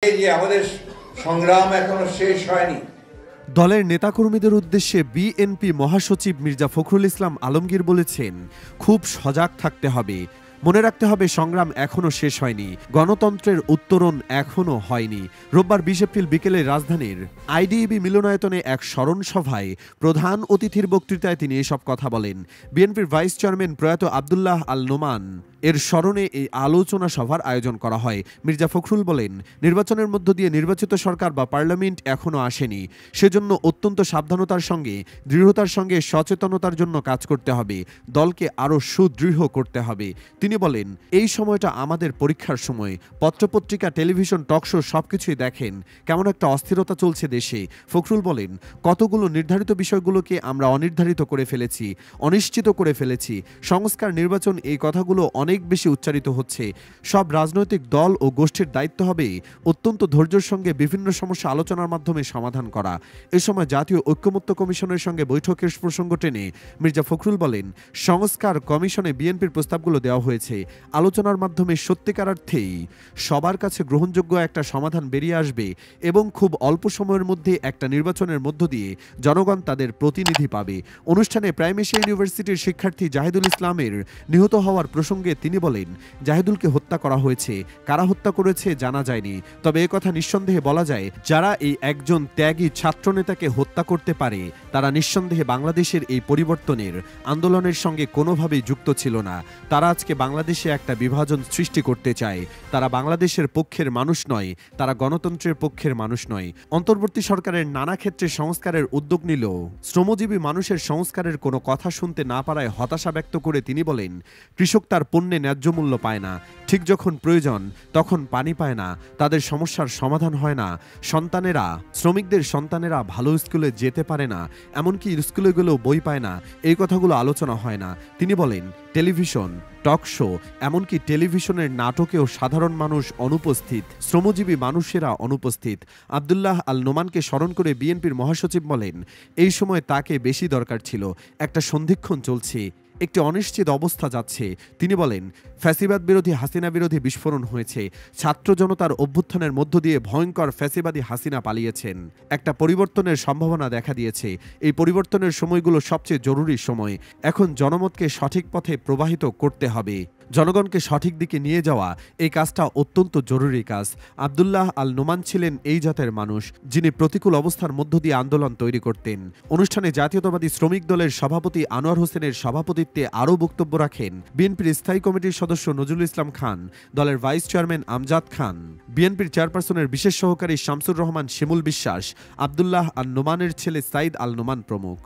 এই যে আমাদের সংগ্রাম এখনো শেষ হয়নি। দলের নেতাকর্মীদের উদ্দেশ্যে বিএনপি মহাসচিব মির্জা ফখরুল ইসলাম আলমগীর বলেছেন, খুব সজাগ থাকতে হবে, মনে রাখতে হবে সংগ্রাম এখনো শেষ হয়নি, গণতন্ত্রের উত্তরণ এখনো হয়নি। রোববার 20 এপ্রিল বিকেলে রাজধানীর আইডিইবি মিলনায়তনে এক স্মরণ সভায় প্রধান অতিথির বক্তৃতায় তিনি এসব কথা বলেন। বিএনপির ভাইস চেয়ারম্যান প্রয়াত আব্দুল্লাহ আল নোমান এর স্মরণে এই আলোচনা সভার আয়োজন করা হয়। মির্জা ফখরুল বলেন, নির্বাচনের মধ্য দিয়ে নির্বাচিত সরকার বা পার্লামেন্ট এখনো আসেনি, সেজন্য অত্যন্ত সাবধানতার সঙ্গে দৃঢ়তার সঙ্গে সচেতনতার জন্য কাজ করতে হবে, দলকে আরও সুদৃঢ় করতে হবে। তিনি বলেন, এই সময়টা আমাদের পরীক্ষার সময়। পত্রপত্রিকা, টেলিভিশন, টকশো সবকিছুই দেখেন কেমন একটা অস্থিরতা চলছে দেশে। ফখরুল বলেন, কতগুলো নির্ধারিত বিষয়গুলোকে আমরা অনির্ধারিত করে ফেলেছি, অনিশ্চিত করে ফেলেছি। সংস্কার, নির্বাচন, এই কথাগুলো অনেক বেশি উচ্চারিত হচ্ছে। সব রাজনৈতিক দল ও গোষ্ঠীর দায়িত্ব হবে অত্যন্ত ধৈর্যের সঙ্গে বিভিন্ন সমস্যা আলোচনার মাধ্যমে সমাধান করা। এ সময় জাতীয় ঐক্যমত্য কমিশনের সঙ্গে বৈঠকের প্রসঙ্গ টেনে মির্জা ফখরুল বলেন, সংস্কার কমিশনে বিএনপির প্রস্তাবগুলো দেওয়া হয়েছে। আলোচনার মাধ্যমে সত্যিকার অর্থেই সবার কাছে গ্রহণযোগ্য একটা সমাধান বেরিয়ে আসবে এবং খুব অল্প সময়ের মধ্যে একটা নির্বাচনের মধ্য দিয়ে জনগণ তাদের প্রতিনিধি পাবে। অনুষ্ঠানে প্রাইম এশিয়া ইউনিভার্সিটির শিক্ষার্থী জাহিদুল ইসলামের নিহত হওয়ার প্রসঙ্গে তিনি বলেন, জাহিদুলকে হত্যা করা হয়েছে, কারা হত্যা করেছে জানা যায়নি, তবে একথা নিঃসন্দেহে বলা যায়, যারা এই একজন ত্যাগী ছাত্রনেতাকে হত্যা করতে পারে তারা নিঃসন্দেহে বাংলাদেশের এই পরিবর্তনের আন্দোলনের সঙ্গে কোনোভাবেই যুক্ত ছিল না। তারা আজকে বাংলাদেশে একটা বিভাজন সৃষ্টি করতে চায়। তারা বাংলাদেশের পক্ষের মানুষ নয়, তারা গণতন্ত্রের পক্ষের মানুষ নয়। অন্তর্বর্তী সরকারের নানা ক্ষেত্রে সংস্কারের উদ্যোগ নিলেও শ্রমজীবী মানুষের সংস্কারের কোনো কথা শুনতে না পারায় হতাশা ব্যক্ত করে তিনি বলেন, কৃষক তার পণ্যে ন্যায্য মূল্য পায় না, ঠিক যখন প্রয়োজন তখন পানি পায় না, তাদের সমস্যার সমাধান হয় না। শ্রমিকদের সন্তানেরা ভালো স্কুলে যেতে পারে না, এমনকি স্কুলেগুলোও বই পায় না, এই কথাগুলো আলোচনা হয় না। তিনি বলেন, টেলিভিশন, টক শো, এমনকি টেলিভিশনের নাটকেও সাধারণ মানুষ অনুপস্থিত, শ্রমজীবী মানুষেরা অনুপস্থিত। আব্দুল্লাহ আল নোমানকে স্মরণ করে বিএনপির মহাসচিব বলেন, এই সময় তাকে বেশি দরকার ছিল। একটা সন্ধিক্ষণ চলছে, একটি অনিশ্চিত অবস্থা যাচ্ছে। তিনি বলেন, ফ্যাসিবাদ বিরোধী, হাসিনা বিরোধী বিস্ফোরণ হয়েছে, ছাত্র জনতার অভ্যুত্থানের মধ্য দিয়ে ভয়ঙ্কর ফ্যাসিবাদী হাসিনা পালিয়েছেন, একটা পরিবর্তনের সম্ভাবনা দেখা দিয়েছে। এই পরিবর্তনের সময়গুলো সবচেয়ে জরুরি সময়। এখন জনমতকে সঠিক পথে প্রবাহিত করতে হবে, জনগণকে সঠিক দিকে নিয়ে যাওয়া, এই কাজটা অত্যন্ত জরুরি কাজ। আব্দুল্লাহ আল নোমান ছিলেন এই জাতের মানুষ যিনি প্রতিকূল অবস্থার মধ্য দিয়ে আন্দোলন তৈরি করতেন। অনুষ্ঠানে জাতীয়তাবাদী শ্রমিক দলের সভাপতি আনোয়ার হোসেনের সভাপতিত্বে আরও বক্তব্য রাখেন বিএনপির স্থায়ী কমিটির সদস্য নজরুল ইসলাম খান, দলের ভাইস চেয়ারম্যান আমজাদ খান, বিএনপির চেয়ারপারসনের বিশেষ সহকারী শামসুর রহমান শিমুল বিশ্বাস, আব্দুল্লাহ আল নোমানের ছেলে সাইদ আল নোমান প্রমুখ।